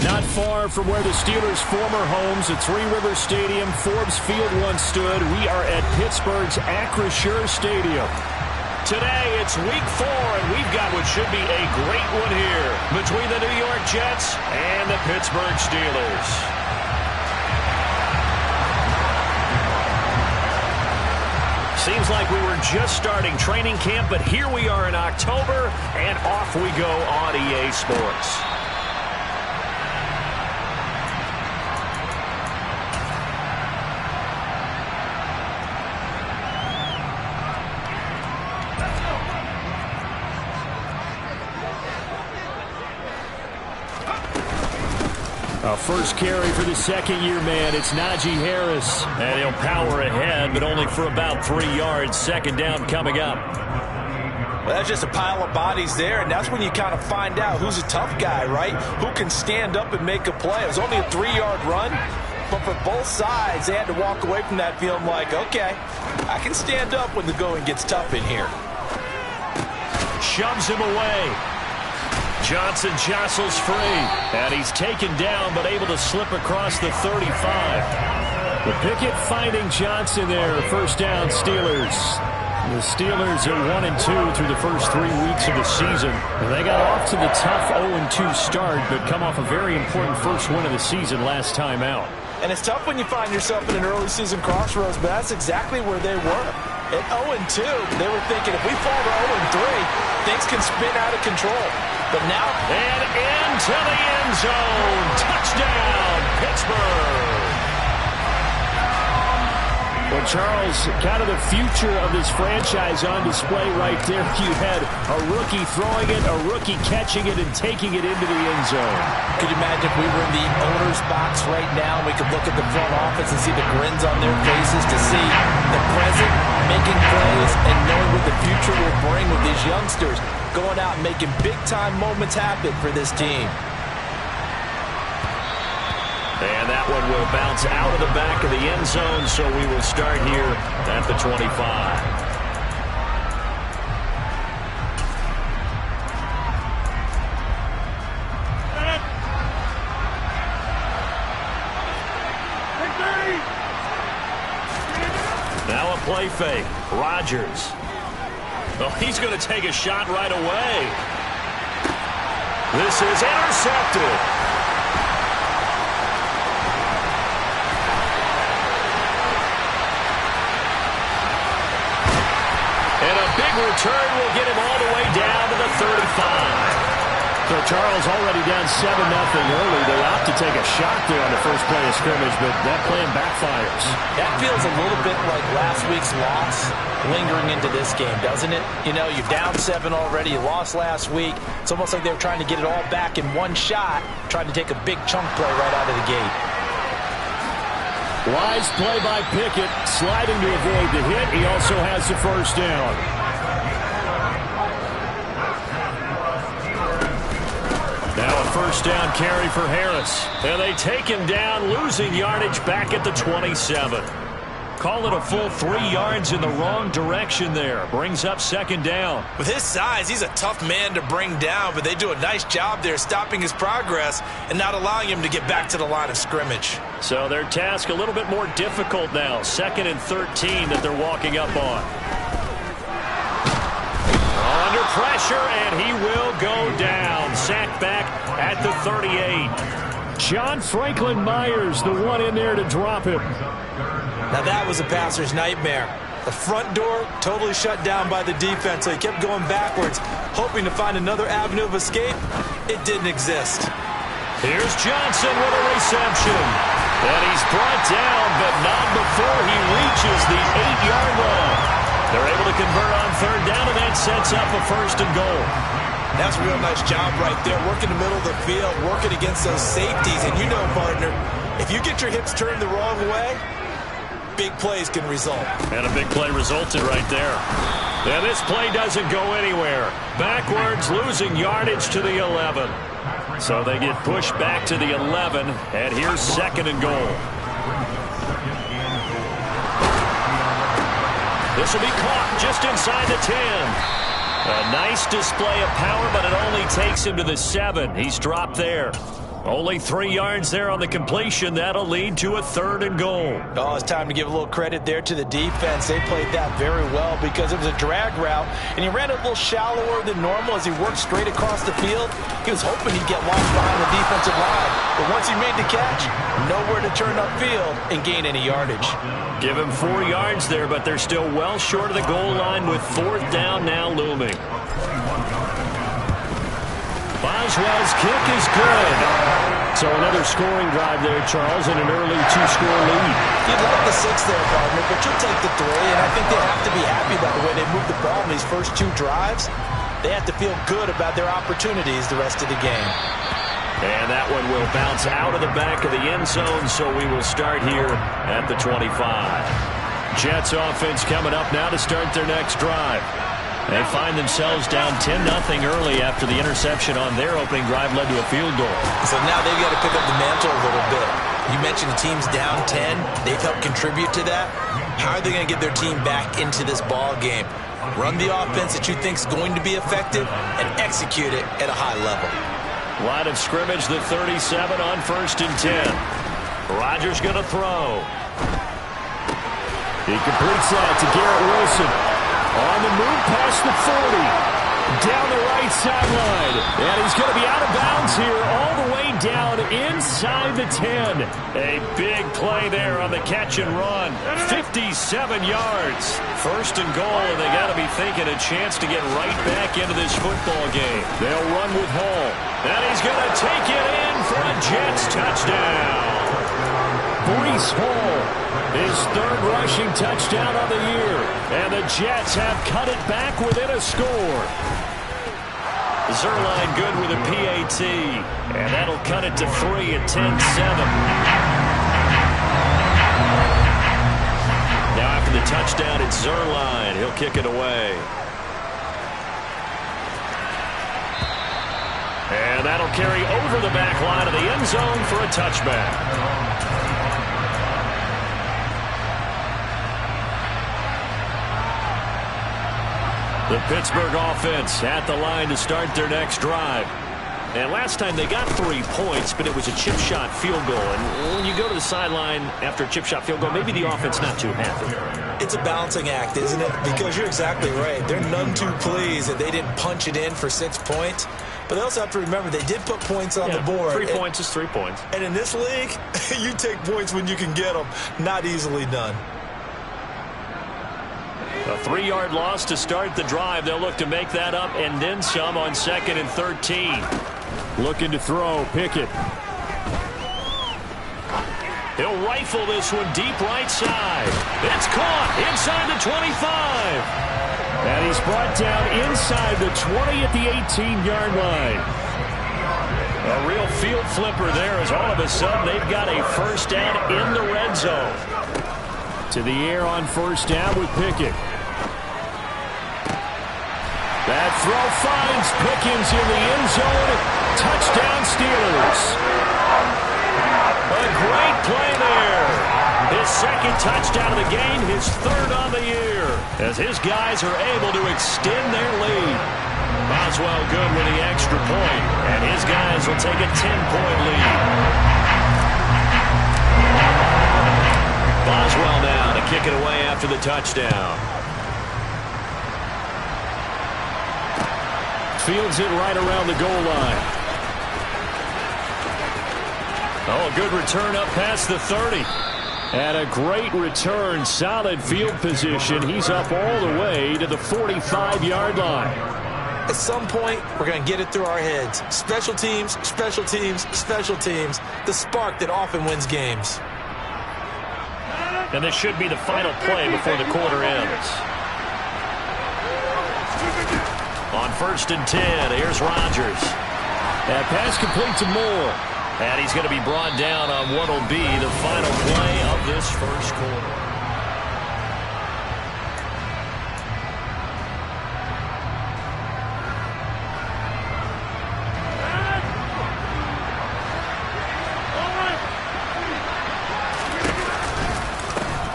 Not far from where the Steelers' former homes at Three Rivers Stadium, Forbes Field once stood, we are at Pittsburgh's Acrisure Stadium. Today, it's week 4, and we've got what should be a great one here between the New York Jets and the Pittsburgh Steelers. Seems like we were just starting training camp, but here we are in October, and off we go on EA Sports. First carry for the second-year man. It's Najee Harris. And he'll power ahead, but only for about 3 yards. Second down coming up. Well, that's just a pile of bodies there, and that's when you kind of find out who's a tough guy, right? Who can stand up and make a play. It was only a 3-yard run, but for both sides, they had to walk away from that feeling like, okay, I can stand up when the going gets tough in here. Shoves him away. Johnson jostles free, and he's taken down but able to slip across the 35. The Pickett finding Johnson there. First down, Steelers. The Steelers are 1-2 through the first 3 weeks of the season. And they got off to the tough 0-2 start, but come off a very important first win of the season last time out. And it's tough when you find yourself in an early season crossroads, but that's exactly where they were. At 0-2, they were thinking if we fall to 0-3, things can spin out of control. But now, and into the end zone. Touchdown, Pittsburgh. Well, Charles, kind of the future of this franchise on display right there. You had a rookie throwing it, a rookie catching it, and taking it into the end zone. Could you imagine if we were in the owner's box right now and we could look at the front office and see the grins on their faces, to see the present making plays and knowing what the future will bring with these youngsters going out and making big-time moments happen for this team. And that one will bounce out of the back of the end zone, so we will start here at the 25. Now a play fake. Rodgers. Oh, he's going to take a shot right away. This is intercepted. And a big return will get him all the way down to the 35. So Charles already down 7-0 early. They opt to take a shot there on the first play of scrimmage, but that plan backfires. That feels a little bit like last week's loss lingering into this game, doesn't it? You know, you're down 7 already. You lost last week. It's almost like they were trying to get it all back in one shot, trying to take a big chunk play right out of the gate. Wise play by Pickett, sliding to avoid the hit. He also has the first down. Now a first down carry for Harris. And they take him down, losing yardage back at the 27. Call it a full 3 yards in the wrong direction there. Brings up second down. With his size, he's a tough man to bring down, but they do a nice job there stopping his progress and not allowing him to get back to the line of scrimmage. So their task a little bit more difficult now. 2nd and 13 that they're walking up on. Under pressure, and he will go down. Sacked back at the 38. John Franklin Myers, the one in there to drop him. Now that was a passer's nightmare. The front door totally shut down by the defense, so he kept going backwards, hoping to find another avenue of escape. It didn't exist. Here's Johnson with a reception. And he's brought down, but not before he reaches the 8-yard line. They're able to convert on third down, and that sets up a first and goal. That's a real nice job right there, working the middle of the field, working against those safeties. And you know, partner, if you get your hips turned the wrong way, big plays can result. And a big play resulted right there. And this play doesn't go anywhere. Backwards, losing yardage to the 11. So they get pushed back to the 11, and here's second and goal. This will be caught just inside the 10. A nice display of power, but it only takes him to the 7. He's dropped there. Only 3 yards there on the completion. That'll lead to a 3rd and goal. Oh, it's time to give a little credit there to the defense. They played that very well because it was a drag route, and he ran a little shallower than normal as he worked straight across the field. He was hoping he'd get lost behind the defensive line, but once he made the catch, nowhere to turn upfield and gain any yardage. Give him 4 yards there, but they're still well short of the goal line with 4th down now looming. Boswell's kick is good. So another scoring drive there, Charles, and an early 2-score lead. You'd love the 6 there, partner, but you'll take the 3, and I think they have to be happy about the way they moved the ball in these first 2 drives. They have to feel good about their opportunities the rest of the game. And that one will bounce out of the back of the end zone, so we will start here at the 25. Jets offense coming up now to start their next drive. They find themselves down 10-0 early after the interception on their opening drive led to a field goal. So now they've got to pick up the mantle a little bit. You mentioned the team's down 10. They've helped contribute to that. How are they going to get their team back into this ball game? Run the offense that you think is going to be effective and execute it at a high level. Line of scrimmage, the 37 on 1st and 10. Rodgers going to throw. He completes that to Garrett Wilson. On the move past the 40. Down the right sideline. And he's going to be out of bounds here all the way down inside the 10. A big play there on the catch and run. 57 yards. 1st and goal, and they got to be thinking a chance to get right back into this football game. They'll run with Hall. And he's going to take it in for a Jets touchdown. Breece Hall, his 3rd rushing touchdown of the year. And the Jets have cut it back within a score. Zuerlein good with a PAT. And that'll cut it to 3 at 10-7. Now after the touchdown, it's Zuerlein. He'll kick it away. And that'll carry over the back line of the end zone for a touchback. The Pittsburgh offense at the line to start their next drive. And last time they got 3 points, but it was a chip shot field goal. And when you go to the sideline after a chip shot field goal, maybe the offense not too happy. It's a balancing act, isn't it? Because you're exactly right. They're none too pleased that they didn't punch it in for 6 points. But they also have to remember they did put points on the board. 3 points is 3 points. And in this league, you take points when you can get them. Not easily done. A 3-yard loss to start the drive. They'll look to make that up and then some on 2nd and 13. Looking to throw, Pickett. He'll rifle this one deep right side. It's caught inside the 25. And he's brought down inside the 20 at the 18-yard line. A real field flipper there as all of a sudden they've got a 1st down in the red zone. To the air on 1st down with Pickett. That throw finds Pickens in the end zone. Touchdown Steelers. A great play there. His 2nd touchdown of the game, his 3rd on the year, as his guys are able to extend their lead. Boswell good with the extra point, and his guys will take a 10-point lead. Boswell now to kick it away after the touchdown. Fields it right around the goal line. Oh, a good return up past the 30. And a great return, solid field position. He's up all the way to the 45-yard line. At some point, we're going to get it through our heads. Special teams, special teams, special teams. The spark that often wins games. And this should be the final play before the quarter ends. On 1st and 10, here's Rodgers. That pass complete to Moore. And he's going to be brought down on what will be the final play of this first quarter.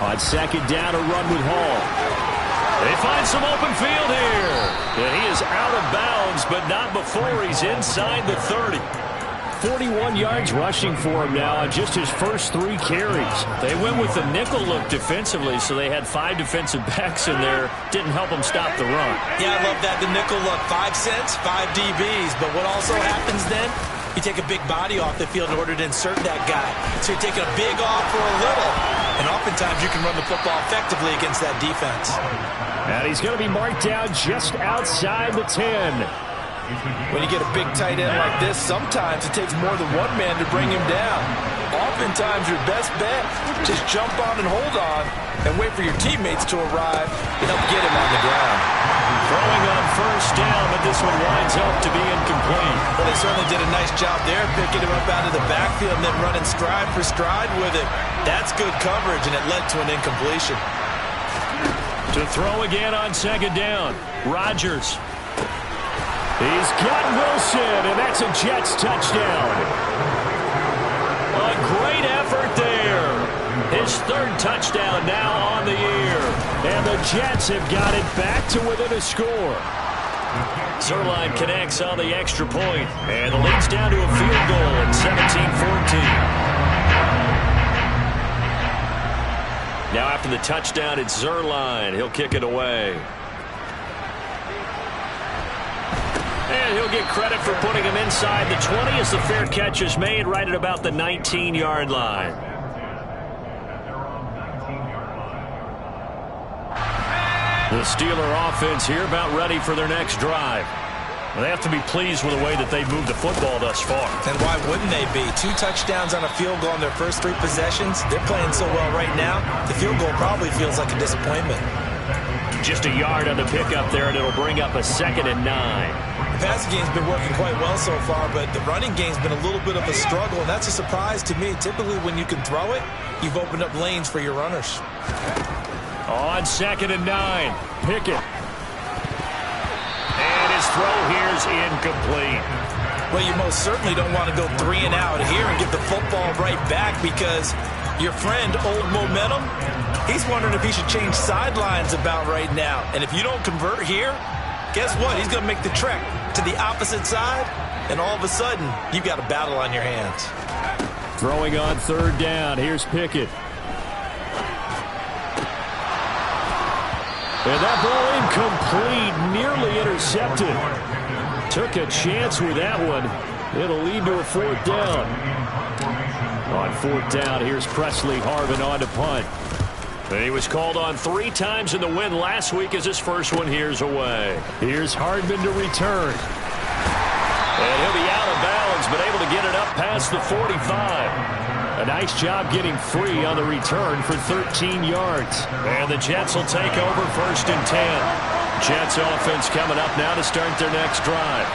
On 2nd down, a run with Hall. They find some open field here. And he is out of bounds, but not before he's inside the 30. 41 yards rushing for him now on just his first 3 carries. They went with the nickel look defensively, so they had 5 defensive backs in there. Didn't help them stop the run. Yeah, I love that, the nickel look. 5 cents, 5 DBs. But what also happens then, you take a big body off the field in order to insert that guy. So you're taking a big off for a little. And oftentimes you can run the football effectively against that defense. And he's going to be marked down just outside the 10. When you get a big tight end like this, sometimes it takes more than one man to bring him down. Oftentimes your best bet, just jump on and hold on and wait for your teammates to arrive and help get him on the ground. Throwing on first down, but this one winds up to be incomplete. Well, they certainly did a nice job there, picking him up out of the backfield and then running stride for stride with it. That's good coverage, and it led to an incompletion. To throw again on second down, Rodgers. He's got Wilson, and that's a Jets touchdown. A great effort there. His 3rd touchdown now on the year. And the Jets have got it back to within a score. Zuerlein connects on the extra point, and the lead's down to a field goal at 17-14. Now after the touchdown, it's Zuerlein. He'll kick it away. And he'll get credit for putting him inside the 20 as the fair catch is made right at about the 19-yard line. The Steeler offense here about ready for their next drive. They have to be pleased with the way that they've moved the football thus far. And why wouldn't they be? 2 touchdowns on a field goal in their first 3 possessions. They're playing so well right now, the field goal probably feels like a disappointment. Just a yard on the pickup there, and it'll bring up a 2nd and 9. The passing game's been working quite well so far, but the running game's been a little bit of a struggle, and that's a surprise to me. Typically, when you can throw it, you've opened up lanes for your runners. On 2nd and 9, Pickett. And his throw here's incomplete. Well, you most certainly don't want to go 3 and out here and get the football right back, because your friend, Old Momentum, he's wondering if he should change sidelines about right now. And if you don't convert here, guess what? He's going to make the trek to the opposite side, and all of a sudden, you've got a battle on your hands. Throwing on 3rd down, here's Pickett. And that ball incomplete, nearly intercepted. Took a chance with that one. It'll lead to a 4th down. On 4th down, here's Presley Harvin on to punt. And he was called on 3 times in the win last week as his first one here's away. Here's Hardman to return. And he'll be out of bounds, but able to get it up past the 45. A nice job getting free on the return for 13 yards. And the Jets will take over 1st and 10. Jets offense coming up now to start their next drive.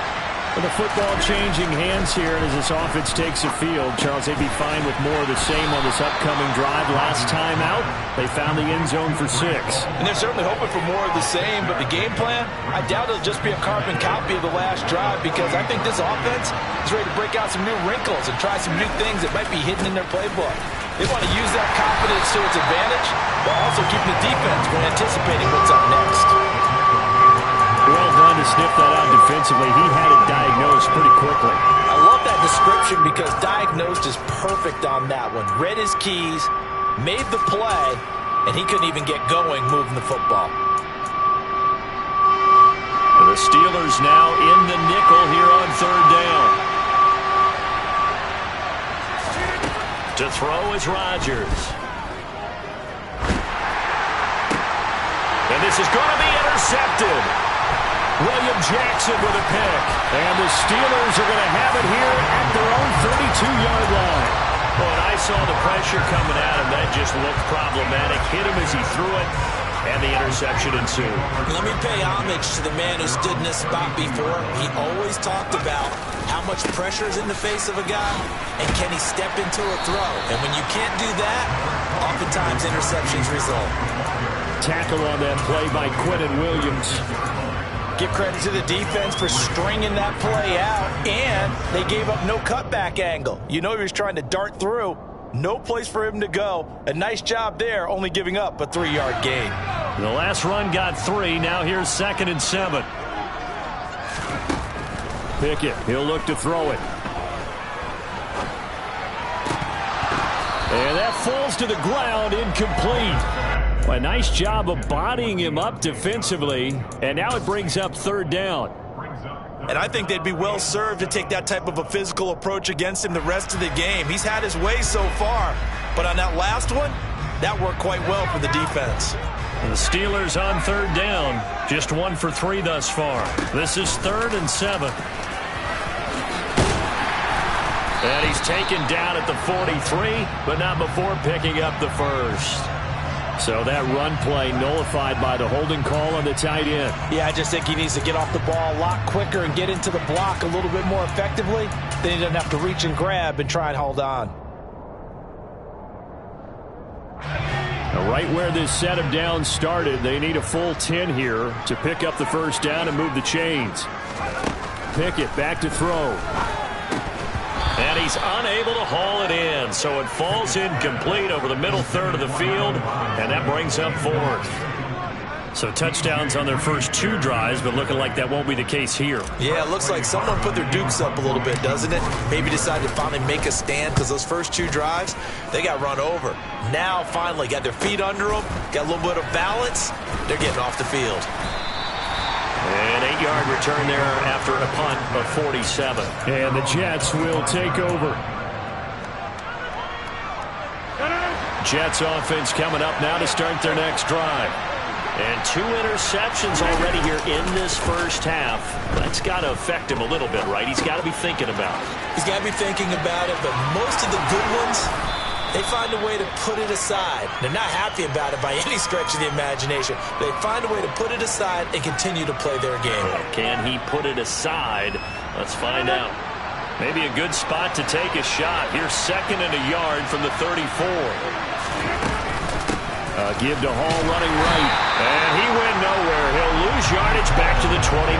With the football changing hands here, and as this offense takes the field, Charles, they'd be fine with more of the same on this upcoming drive. Last time out, they found the end zone for 6. And they're certainly hoping for more of the same, but the game plan, I doubt it'll just be a carbon copy of the last drive, because I think this offense is ready to break out some new wrinkles and try some new things that might be hidden in their playbook. They want to use that confidence to its advantage, while also keeping the defense from anticipating what's up next. Well done to sniff that out defensively. He had it diagnosed pretty quickly. I love that description, because diagnosed is perfect on that one. Read his keys, made the play, and he couldn't even get going moving the football. The Steelers now in the nickel here on 3rd down. To throw is Rodgers. And this is going to be intercepted. William Jackson with a pick. And the Steelers are going to have it here at their own 32-yard line. Well, and I saw the pressure coming at him. That just looked problematic. Hit him as he threw it, and the interception ensued. Let me pay homage to the man who stood in this spot before. He always talked about how much pressure is in the face of a guy, and can he step into a throw. And when you can't do that, oftentimes interceptions result. Tackle on that play by Quinnen Williams. Give credit to the defense for stringing that play out, and they gave up no cutback angle. You know he was trying to dart through. No place for him to go. A nice job there, only giving up a 3-yard gain. The last run got 3. Now here's 2nd and 7. Pickett, he'll look to throw it. falls to the ground, incomplete. A nice job of bodying him up defensively, and now it brings up third down. And I think they'd be well served to take that type of a physical approach against him the rest of the game. He's had his way so far, but on that last one, that worked quite well for the defense. And the Steelers on third down, just 1 for 3 thus far. This is 3rd and 7. And he's taken down at the 43, but not before picking up the first. So that run play nullified by the holding call on the tight end. Yeah, I just think he needs to get off the ball a lot quicker and get into the block a little bit more effectively. Then he doesn't have to reach and grab and try and hold on. Now, right where this set of downs started, they need a full 10 here to pick up the first down and move the chains. Pickett back to throw. And he's unable to haul it in, so it falls incomplete over the middle third of the field, and that brings up 4th. So touchdowns on their first 2 drives, but looking like that won't be the case here. Yeah, it looks like someone put their dukes up a little bit, doesn't it? Maybe decided to finally make a stand because those first 2 drives, they got run over. Now, finally, got their feet under them, got a little bit of balance. They're getting off the field. An 8-yard return there after a punt of 47. And the Jets will take over. Jets offense coming up now to start their next drive. And 2 interceptions already here in this first half. That's got to affect him a little bit, right? He's got to be thinking about it. He's got to be thinking about it, but most of the good ones, they find a way to put it aside. They're not happy about it by any stretch of the imagination. They find a way to put it aside and continue to play their game. Can he put it aside? Let's find out. Maybe a good spot to take a shot. Here's 2nd and a yard from the 34. Give to Hall running right. And he went nowhere. He'll lose yardage back to the 29.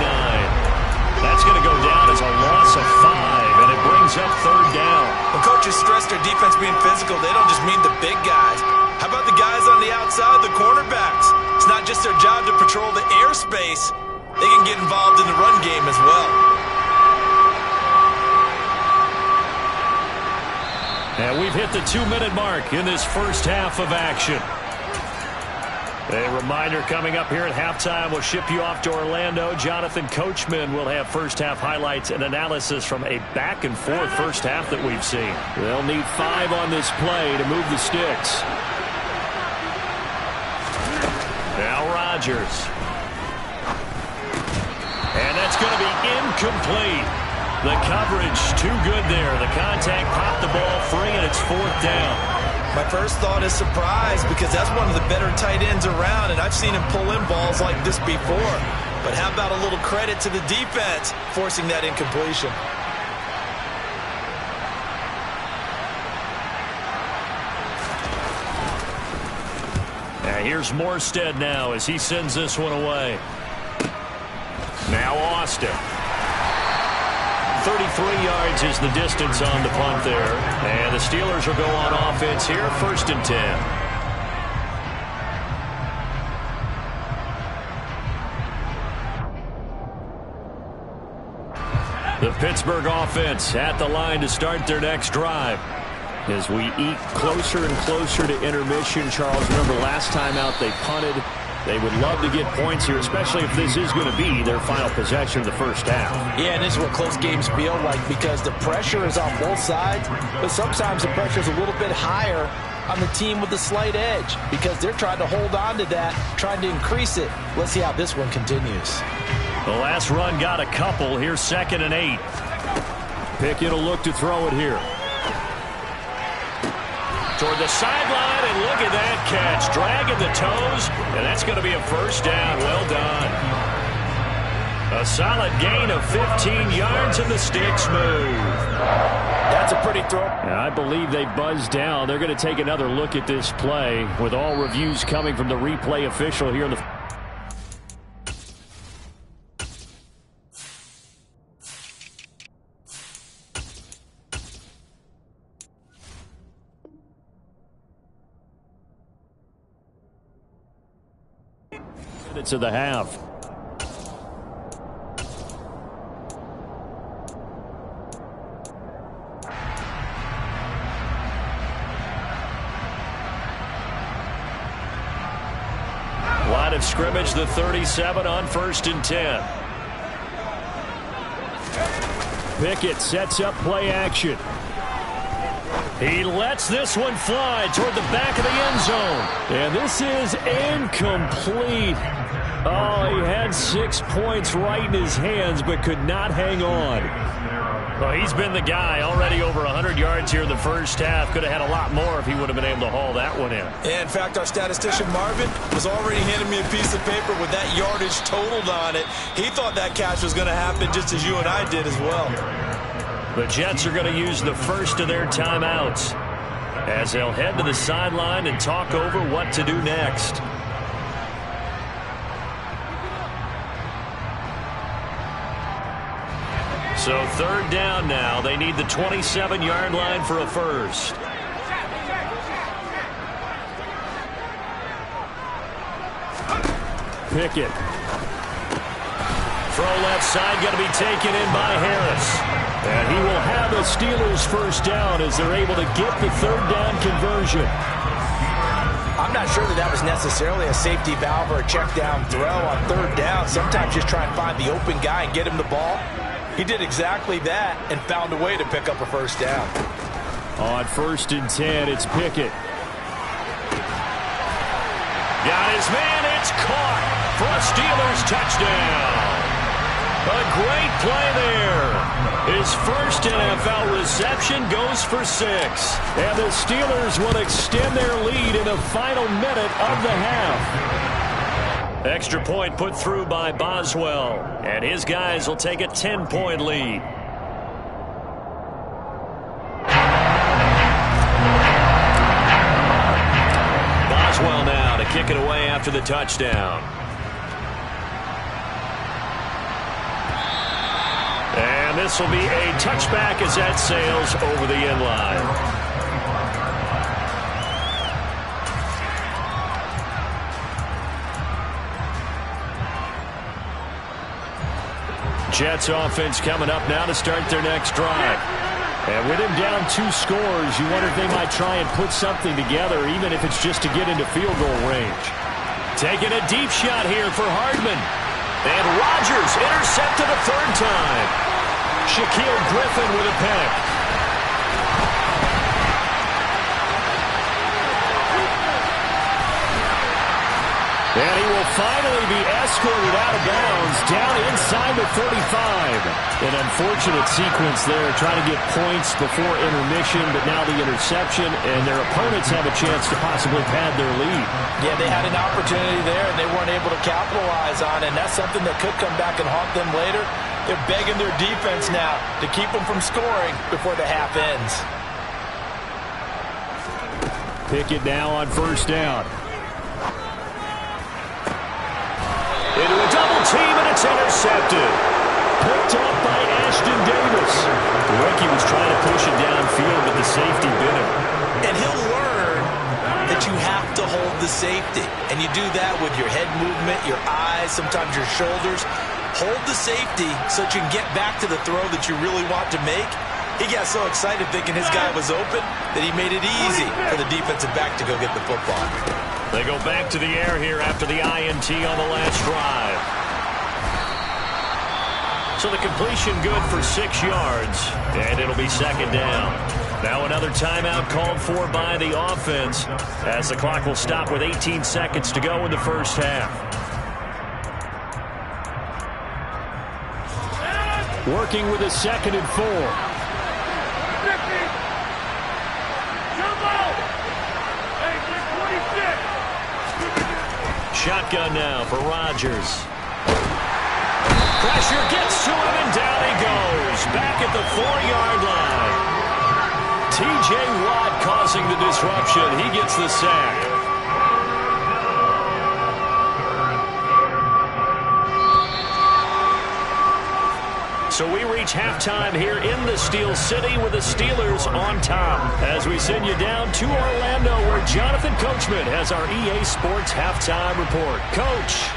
That's going to go down as a loss of 5, and it brings up third down. When coaches stress their defense being physical, they don't just mean the big guys. How about the guys on the outside, the cornerbacks? It's not just their job to patrol the airspace. They can get involved in the run game as well. And we've hit the 2-minute mark in this first half of action. A reminder coming up here at halftime. We'll ship you off to Orlando. Jonathan Coachman will have first half highlights and analysis from a back-and-forth first half that we've seen. They'll need 5 on this play to move the sticks. Now Rodgers. And that's going to be incomplete. The coverage too good there. The contact popped the ball free, and it's 4th down. My first thought is surprise because that's one of the better tight ends around, and I've seen him pull in balls like this before. But how about a little credit to the defense forcing that incompletion? Here's Morstead now as he sends this one away. Now Austin. 33 yards is the distance on the punt there. And the Steelers will go on offense here, 1st and 10. The Pittsburgh offense at the line to start their next drive. As we eat closer and closer to intermission, Charles, remember last time out they punted. They would love to get points here, especially if this is going to be their final possession of the first half. Yeah, and this is what close games feel like because the pressure is on both sides, but sometimes the pressure is a little bit higher on the team with the slight edge because they're trying to hold on to that, trying to increase it. Let's see how this one continues. The last run got a couple. Here's 2nd and 8. Pickett will look to throw it here. Toward the sideline, and look at that catch. Dragging the toes, and that's going to be a first down. Well done. A solid gain of 15 yards, and the sticks move. That's a pretty throw. I believe they buzzed down. They're going to take another look at this play with all reviews coming from the replay official here in the minutes of the half. of scrimmage, the 37 on 1st and 10. Pickett sets up play action. He lets this one fly toward the back of the end zone. And this is incomplete. Oh, he had 6 points right in his hands, but could not hang on. Well, he's been the guy, already over 100 yards here in the first half. Could have had a lot more if he would have been able to haul that one in. Yeah, in fact, our statistician Marvin was already handing me a piece of paper with that yardage totaled on it. He thought that catch was going to happen just as you and I did as well. The Jets are going to use the first of their timeouts as they'll head to the sideline and talk over what to do next. So 3rd down now. They need the 27-yard line for a first. Pickett. Throw left side, going to be taken in by Harris. And he will have the Steelers first down as they're able to get the 3rd down conversion. I'm not sure that was necessarily a safety valve or a check down throw on 3rd down. Sometimes just try and find the open guy and get him the ball. He did exactly that and found a way to pick up a first down. On 1st and 10, it's Pickett. Got his man, it's caught for a Steelers touchdown. A great play there. His first NFL reception goes for 6. And the Steelers will extend their lead in the final minute of the half. Extra point put through by Boswell. And his guys will take a 10-point lead. Boswell now to kick it away after the touchdown. And this will be a touchback as that sails over the end line. Jets offense coming up now to start their next drive. And with him down 2 scores, you wonder if they might try and put something together, even if it's just to get into field goal range. Taking a deep shot here for Hardman. And Rodgers intercepted a 3rd time. Shaquille Griffin with a pick. And he will finally be escorted out of bounds down inside the 35. An unfortunate sequence there, trying to get points before intermission, but now the interception, and their opponents have a chance to possibly pad their lead. Yeah, they had an opportunity there, and they weren't able to capitalize on it, and that's something that could come back and haunt them later. They're begging their defense now to keep them from scoring before the half ends. Pickett now on 1st down. Into a double team, and it's intercepted. Picked up by Ashton Davis. The rookie was trying to push it downfield, but the safety bit him. And he'll learn that you have to hold the safety. And you do that with your head movement, your eyes, sometimes your shoulders. Hold the safety so that you can get back to the throw that you really want to make. He got so excited thinking his guy was open that he made it easy for the defensive back to go get the football. They go back to the air here after the INT on the last drive. So the completion good for 6 yards, and it'll be 2nd down. Now another timeout called for by the offense as the clock will stop with 18 seconds to go in the first half. Working with a 2nd and 4. Shotgun now for Rodgers. Pressure gets to him, and down he goes. Back at the 4-yard line. T.J. Watt causing the disruption. He gets the sack. So we reach halftime here in the Steel City with the Steelers on top. As we send you down to Orlando, where Jonathan Coachman has our EA Sports halftime report. Coach.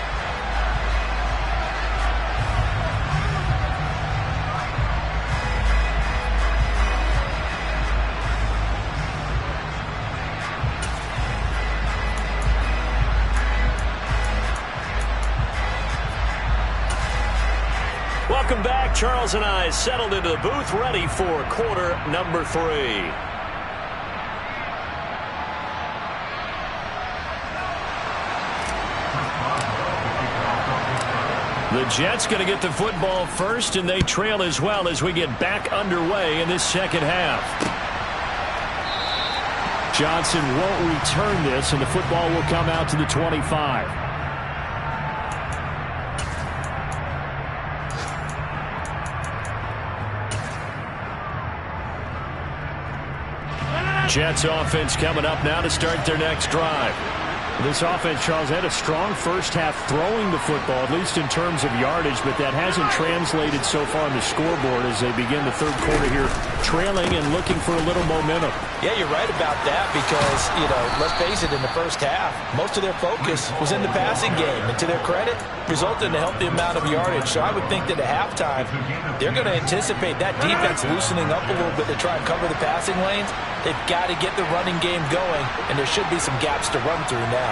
Welcome back. Charles and I settled into the booth, ready for quarter number 3. The Jets going to get the football first, and they trail as well as we get back underway in this second half. Johnson won't return this, and the football will come out to the 25. Jets offense coming up now to start their next drive. This offense, Charles, had a strong first half throwing the football, at least in terms of yardage, but that hasn't translated so far on the scoreboard as they begin the third quarter here, trailing and looking for a little momentum. Yeah, you're right about that because, let's face it, in the first half, most of their focus was in the passing game. And to their credit, resulted in a healthy amount of yardage. So I would think that at halftime, they're going to anticipate that defense loosening up a little bit to try and cover the passing lanes. They've got to get the running game going, and there should be some gaps to run through now.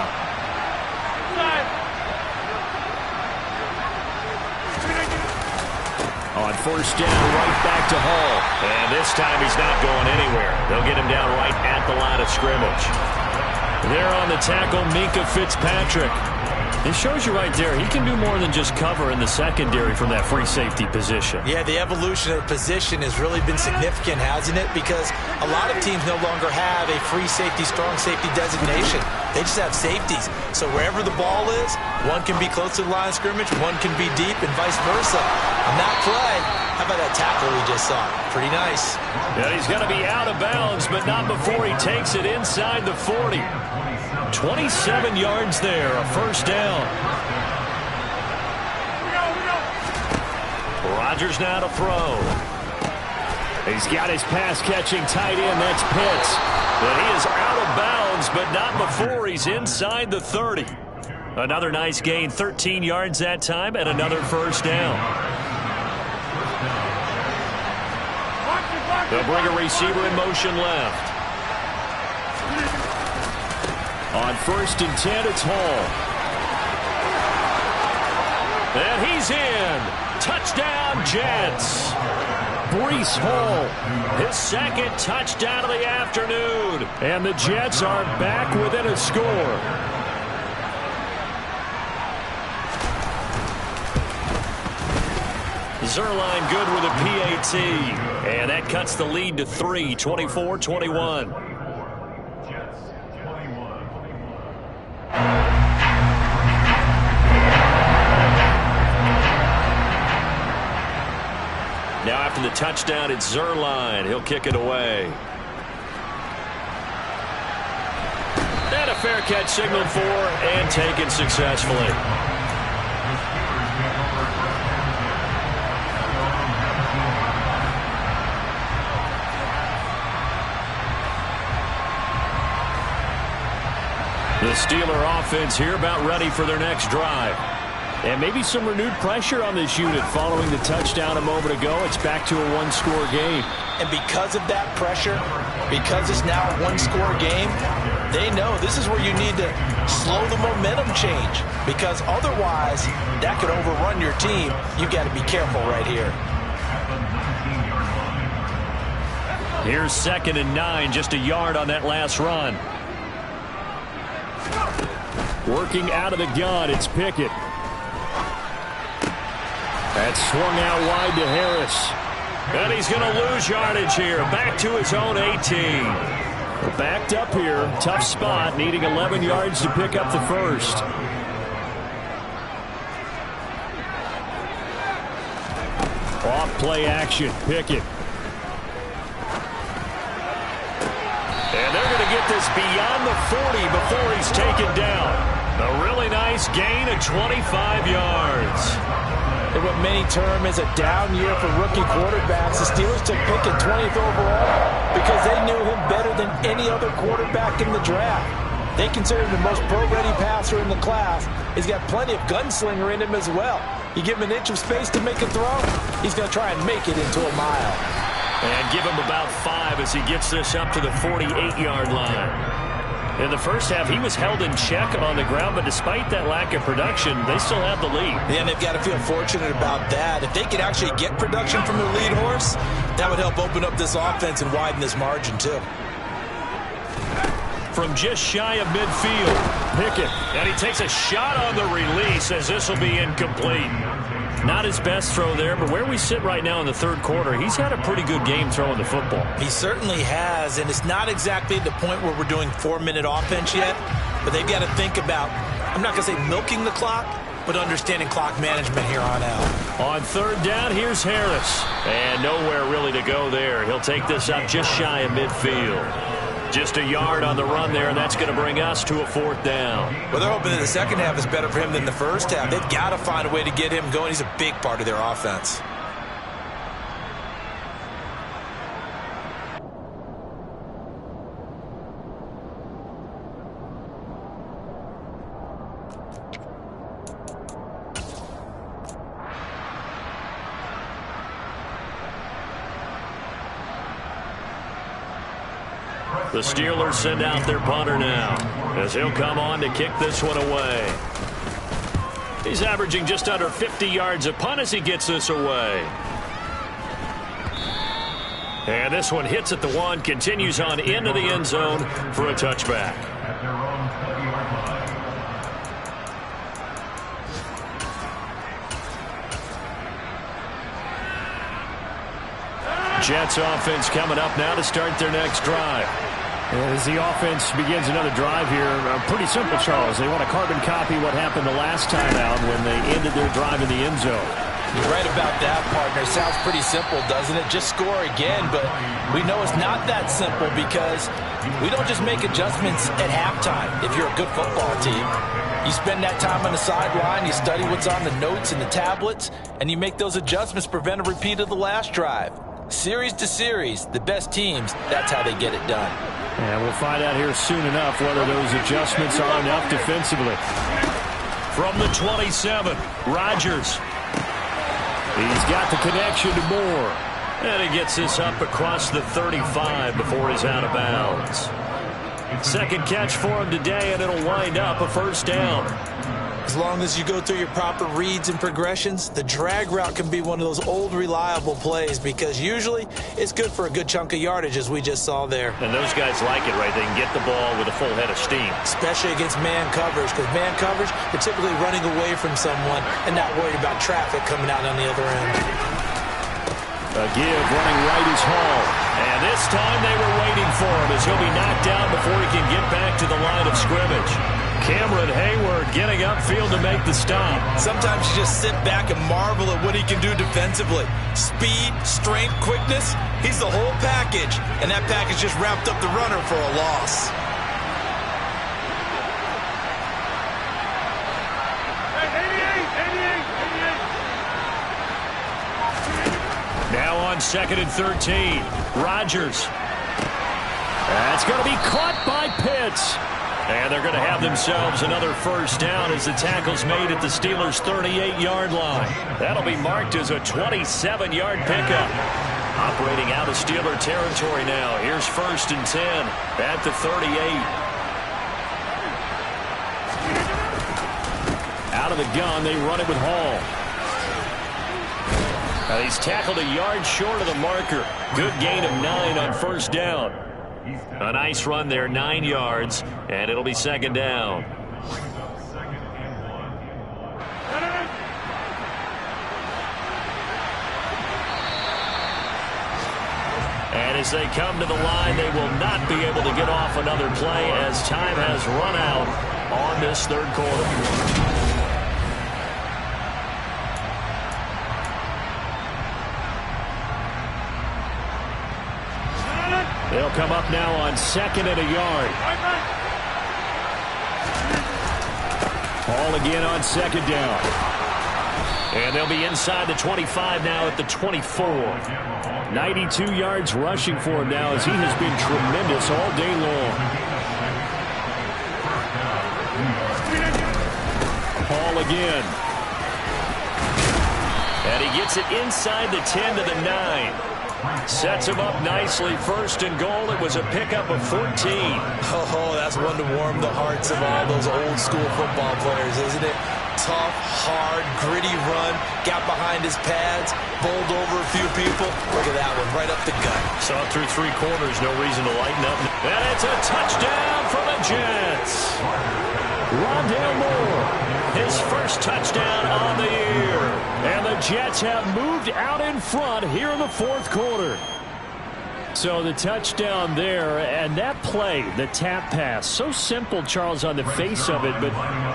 On first down, right back to Hall. And this time he's not going anywhere. They'll get him down right at the line of scrimmage. There on the tackle, Minkah Fitzpatrick. It shows you right there, he can do more than just cover in the secondary from that free safety position. Yeah, the evolution of position has really been significant, hasn't it? Because a lot of teams no longer have a free safety, strong safety designation. They just have safeties. So wherever the ball is, one can be close to the line of scrimmage, one can be deep, and vice versa. On that play, how about that tackle we just saw? Pretty nice. Yeah, he's going to be out of bounds, but not before he takes it inside the 40. 27 yards there, a first down. Rodgers now to throw. He's got his pass-catching tight end, that's Pitts. But he is out of bounds, but not before he's inside the 30. Another nice gain, 13 yards that time, and another first down. They'll bring a receiver in motion left. On first and 10, it's Hall. And he's in. Touchdown, Jets. Breece Hall, his second touchdown of the afternoon. And the Jets are back within a score. Zuerlein good with a PAT. And that cuts the lead to 3, 24-21. Now after the touchdown, it's Zuerlein. He'll kick it away. And a fair catch signaled for and taken successfully. The Steeler offense here about ready for their next drive. And maybe some renewed pressure on this unit following the touchdown a moment ago. It's back to a one-score game. And because of that pressure, because it's now a one-score game, they know this is where you need to slow the momentum change. Because otherwise, that could overrun your team. You've got to be careful right here. Here's 2nd and 9, just a yard on that last run. Working out of the gun, it's Pickett. That's swung out wide to Harris. And he's going to lose yardage here. Back to his own 18. Backed up here. Tough spot. Needing 11 yards to pick up the first. Off play action. Pickett. And they're going to get this beyond the 40 before he's taken down. A really nice gain of 25 yards. In what many term as a down year for rookie quarterbacks, the Steelers took Pickett 20th overall because they knew him better than any other quarterback in the draft. They consider him the most pro-ready passer in the class. He's got plenty of gunslinger in him as well. You give him an inch of space to make a throw, he's going to try and make it into a mile. And give him about 5 as he gets this up to the 48-yard line. In the first half, he was held in check on the ground, but despite that lack of production, they still have the lead. Yeah, and they've got to feel fortunate about that. If they could actually get production from their lead horse, that would help open up this offense and widen this margin, too. From just shy of midfield, Pickett. And he takes a shot on the release as this will be incomplete. Not his best throw there, but where we sit right now in the third quarter, he's had a pretty good game throwing the football. He certainly has, and it's not exactly the point where we're doing 4-minute offense yet, but they've got to think about, I'm not going to say milking the clock, but understanding clock management here on out. On third down, here's Harris. And nowhere really to go there. He'll take this up just shy of midfield. Just a yard on the run there, and that's going to bring us to a fourth down. Well, they're hoping that the second half is better for him than the first half. They've got to find a way to get him going. He's a big part of their offense. The Steelers send out their punter now, as he'll come on to kick this one away. He's averaging just under 50 yards a punt as he gets this away. And this one hits at the 1, continues on into the end zone for a touchback. Jets offense coming up now to start their next drive. As the offense begins another drive here, pretty simple, Charles. They want to carbon copy what happened the last time out when they ended their drive in the end zone. You're right about that, partner. Sounds pretty simple, doesn't it? Just score again, but we know it's not that simple because we don't just make adjustments at halftime if you're a good football team. You spend that time on the sideline, you study what's on the notes and the tablets, and you make those adjustments to prevent a repeat of the last drive. Series to series, the best teams, that's how they get it done. And we'll find out here soon enough whether those adjustments are enough defensively. From the 27, Rodgers. He's got the connection to Moore. And he gets this up across the 35 before he's out of bounds. Second catch for him today, and it'll wind up a first down. As long as you go through your proper reads and progressions, the drag route can be one of those old reliable plays because usually it's good for a good chunk of yardage as we just saw there. And those guys like it, right? They can get the ball with a full head of steam. Especially against man coverage because man coverage, they're typically running away from someone and not worried about traffic coming out on the other end. A give running right is Hall. And this time they were waiting for him as he'll be knocked down before he can get back to the line of scrimmage. Cameron Hayward getting upfield to make the stop. Sometimes you just sit back and marvel at what he can do defensively. Speed, strength, quickness, he's the whole package. And that package just wrapped up the runner for a loss. Now on 2nd and 13, Rodgers. That's going to be caught by Pitts. And they're going to have themselves another first down as the tackle's made at the Steelers' 38-yard line. That'll be marked as a 27-yard pickup. Operating out of Steeler territory now. Here's 1st and 10 at the 38. Out of the gun, they run it with Hall. Now he's tackled a yard short of the marker. Good gain of 9 on first down. A nice run there, 9 yards, and it'll be 2nd down. And as they come to the line, they will not be able to get off another play as time has run out on this third quarter. They'll come up now on 2nd and a yard. Ball again on 2nd down. And they'll be inside the 25 now at the 24. 92 yards rushing for him now as he has been tremendous all day long. Ball again. And he gets it inside the 10 to the 9. Sets him up nicely. First and goal. It was a pickup of 14. Oh, that's one to warm the hearts of all those old school football players, isn't it? Tough, hard, gritty run. Got behind his pads. Bowled over a few people. Look at that one, right up the gut. Saw it through 3 quarters. No reason to lighten up. And it's a touchdown for the Jets. Rondale Moore, his first touchdown on the year. And the Jets have moved out in front here in the 4th quarter. So the touchdown there, and that play, the tap pass, so simple, Charles, on the face of it, but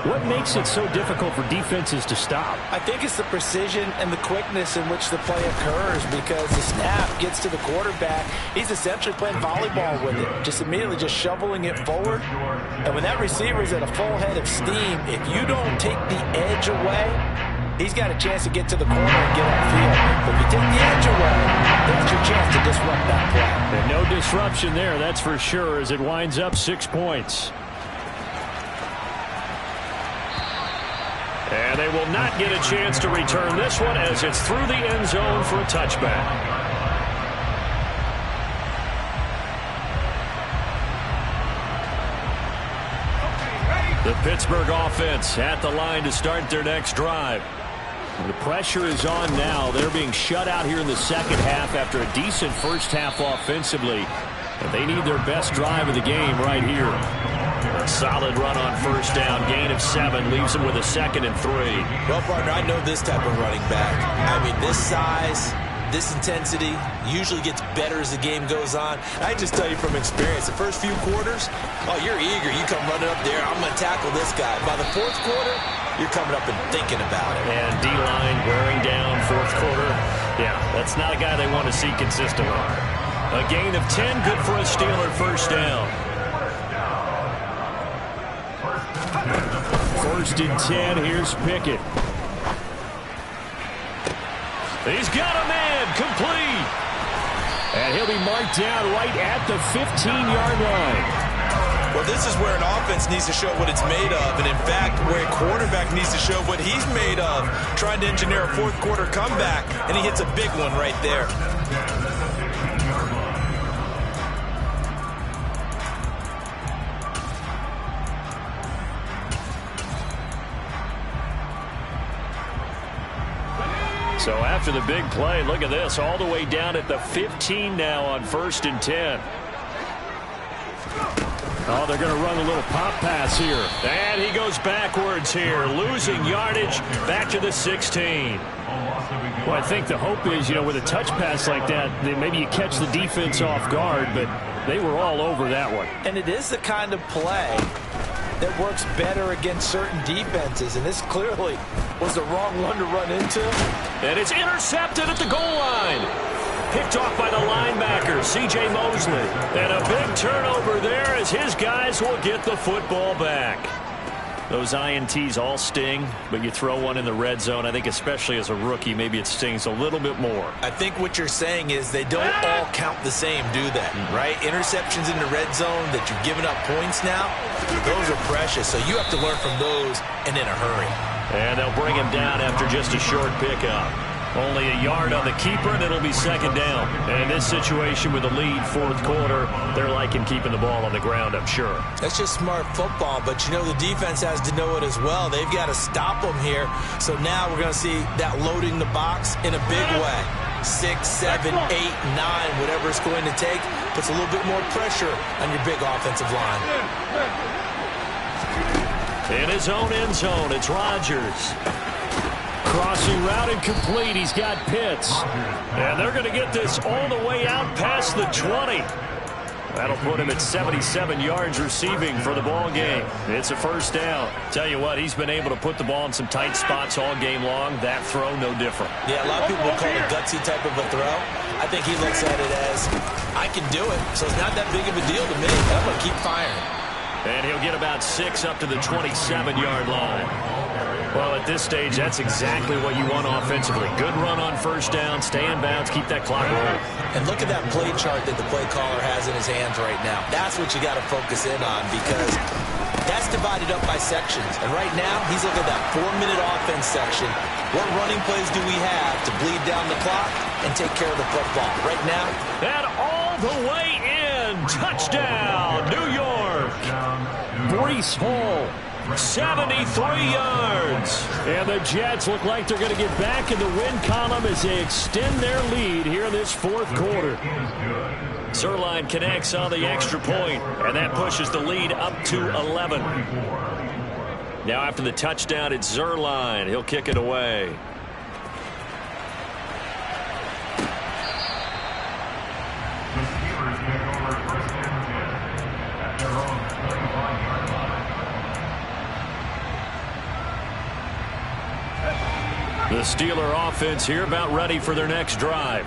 what makes it so difficult for defenses to stop? I think it's the precision and the quickness in which the play occurs, because the snap gets to the quarterback. He's essentially playing volleyball with it, just immediately just shoveling it forward. And when that receiver is at a full head of steam, if you don't take the edge away, he's got a chance to get to the corner and get upfield. But if you take the edge away, that's your chance to disrupt that play. And no disruption there, that's for sure, as it winds up 6 points. And they will not get a chance to return this one as it's through the end zone for a touchback. The Pittsburgh offense at the line to start their next drive. The pressure is on now. They're being shut out here in the second half after a decent first half offensively. And they need their best drive of the game right here. A solid run on first down. Gain of 7 leaves them with a 2nd and 3. Well, partner, I know this type of running back. I mean, this size, this intensity usually gets better as the game goes on. I just tell you from experience, the first few quarters, oh, you're eager. You come running up there. I'm going to tackle this guy. By the 4th quarter, you're coming up and thinking about it. And D-line wearing down 4th quarter. Yeah, that's not a guy they want to see consistently. A gain of 10, good for a Steeler first down. 1st and 10, here's Pickett. He's got a man, complete. And he'll be marked down right at the 15-yard line. Well, this is where an offense needs to show what it's made of, and in fact, where a quarterback needs to show what he's made of, trying to engineer a 4th quarter comeback, and he hits a big one right there. So after the big play, look at this, all the way down at the 15 now on 1st and 10. Oh, they're going to run a little pop pass here. And he goes backwards here, losing yardage back to the 16. Well, I think the hope is, with a touch pass like that, maybe you catch the defense off guard, but they were all over that one. And it is the kind of play that works better against certain defenses, and this clearly was the wrong one to run into. And it's intercepted at the goal line. Picked off by the linebacker, C.J. Mosley. And a big turnover there as his guys will get the football back. Those INTs all sting, but you throw one in the red zone, I think especially as a rookie, maybe it stings a little bit more. I think what you're saying is they don't all count the same, do they? Right? Interceptions in the red zone that you've given up points now, those are precious. So you have to learn from those and in a hurry. And they'll bring him down after just a short pickup. Only a yard on the keeper, and it'll be 2nd down. And in this situation with a lead 4th quarter, they're liking keeping the ball on the ground, I'm sure. That's just smart football, but the defense has to know it as well. They've got to stop them here. So now we're going to see that loading the box in a big way. 6, 7, 8, 9, whatever it's going to take, puts a little bit more pressure on your big offensive line. In his own end zone, it's Rodgers. Crossing route incomplete. He's got Pitts. And they're going to get this all the way out past the 20. That'll put him at 77 yards receiving for the ball game. It's a first down. Tell you what, he's been able to put the ball in some tight spots all game long. That throw, no different. Yeah, a lot of people would call it a gutsy type of a throw. I think he looks at it as, I can do it. So it's not that big of a deal to me. I'm going to keep firing. And he'll get about 6 up to the 27-yard line. Well, at this stage, that's exactly what you want offensively. Good run on first down, stay in bounds, keep that clock rolling. And look at that play chart that the play caller has in his hands right now. That's what you got to focus in on, because that's divided up by sections. And right now, he's looking at that 4-minute offense section. What running plays do we have to bleed down the clock and take care of the football? Right now, and all the way in. Touchdown, New York. Breece Hall. 73 yards. And the Jets look like they're going to get back in the win column as they extend their lead here in this fourth quarter. Zuerlein connects on the extra point, and that pushes the lead up to 11. Now after the touchdown, it's Zuerlein. He'll kick it away. The Steeler offense here about ready for their next drive.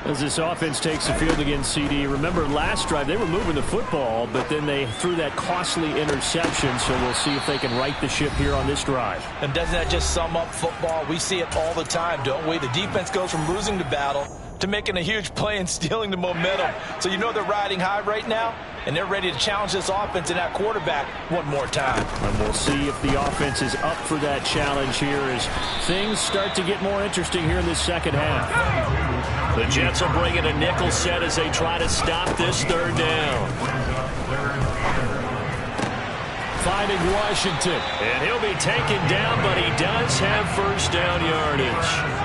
As this offense takes the field against CD, remember last drive they were moving the football, but then they threw that costly interception, so we'll see if they can right the ship here on this drive. And doesn't that just sum up football? We see it all the time, don't we? The defense goes from losing the battle to making a huge play and stealing the momentum. So you know they're riding high right now, and they're ready to challenge this offense and that quarterback one more time. And we'll see if the offense is up for that challenge here as things start to get more interesting here in this second half. The Jets will bring in a nickel set as they try to stop this third down. Finding Washington. And he'll be taken down, but he does have first down yardage.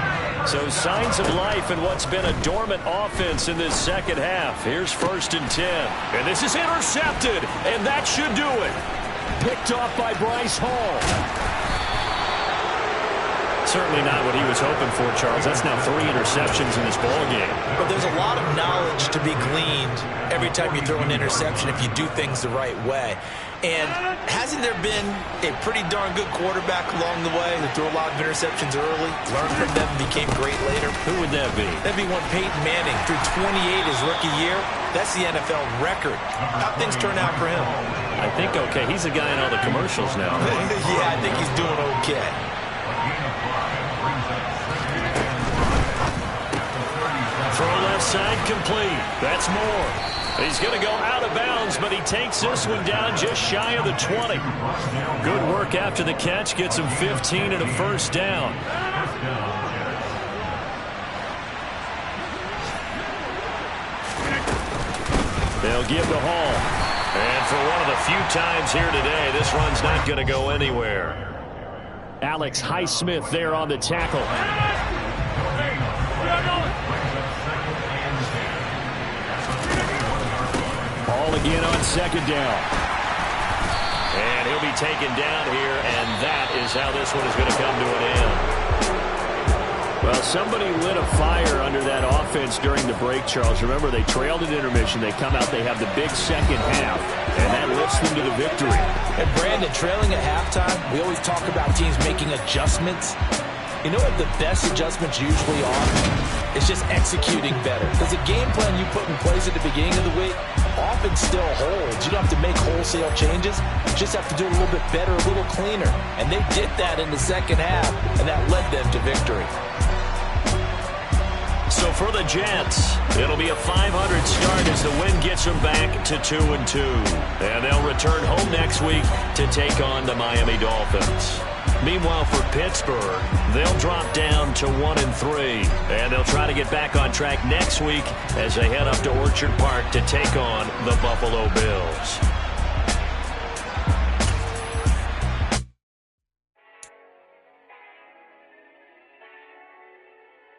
So signs of life in what's been a dormant offense in this second half. Here's 1st and 10. And this is intercepted, and that should do it. Picked off by Breece Hall. Certainly not what he was hoping for, Charles. That's now 3 interceptions in this ballgame. But there's a lot of knowledge to be gleaned every time you throw an interception if you do things the right way. And hasn't there been a pretty darn good quarterback along the way that threw a lot of interceptions early, learned from them, became great later? Who would that be? That'd be one Peyton Manning. Threw 28 his rookie year. That's the NFL record. How'd things turn out for him? I think okay. He's the guy in all the commercials now. Yeah, I think he's doing okay. Throw left side complete. That's Moore. He's going to go out of bounds, but he takes this one down just shy of the 20. Good work after the catch. Gets him 15 and a first down. They'll give to Hall. And for one of the few times here today, this run's not going to go anywhere. Alex Highsmith there on the tackle. Ball again on second down. And he'll be taken down here, and that is how this one is going to come to an end. Well, somebody lit a fire under that offense during the break, Charles. Remember, they trailed at intermission. They come out, they have the big second half, and that lifts them to the victory. And Brandon, trailing at halftime, we always talk about teams making adjustments. You know what the best adjustments usually are? It's just executing better. Because the game plan you put in place at the beginning of the week often still holds. You don't have to make wholesale changes. You just have to do it a little bit better, a little cleaner. And they did that in the second half, and that led them to victory. So for the Jets, it'll be a 500 start as the win gets them back to 2-2. And they'll return home next week to take on the Miami Dolphins. Meanwhile, for Pittsburgh, they'll drop down to 1-3. And they'll try to get back on track next week as they head up to Orchard Park to take on the Buffalo Bills.